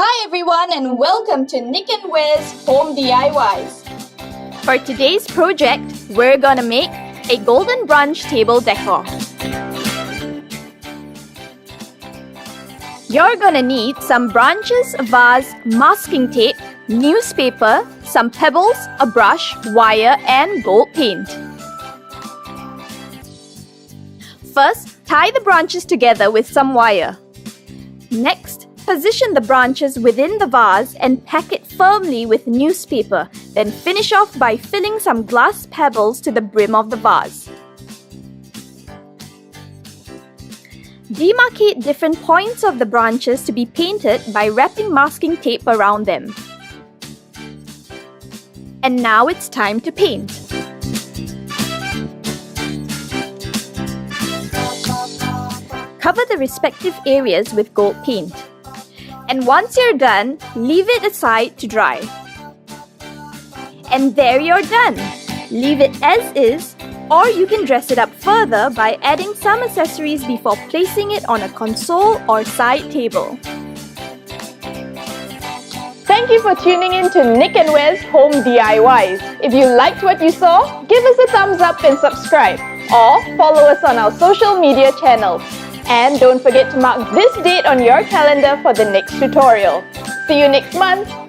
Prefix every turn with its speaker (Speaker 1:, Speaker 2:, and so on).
Speaker 1: Hi everyone and welcome to NIC WES Home DIYs.
Speaker 2: For today's project, we're gonna make a golden branch table decor. You're gonna need some branches, a vase, masking tape, newspaper, some pebbles, a brush, wire and gold paint. First, tie the branches together with some wire. Next, position the branches within the vase and pack it firmly with newspaper. Then finish off by filling some glass pebbles to the brim of the vase. Demarcate different points of the branches to be painted by wrapping masking tape around them. And now it's time to paint. Cover the respective areas with gold paint. And once you're done, leave it aside to dry. And there you're done! Leave it as is, or you can dress it up further by adding some accessories before placing it on a console or side table.
Speaker 1: Thank you for tuning in to NIC WES Home DIYs. If you liked what you saw, give us a thumbs up and subscribe. Or follow us on our social media channels. And don't forget to mark this date on your calendar for the next tutorial. See you next month!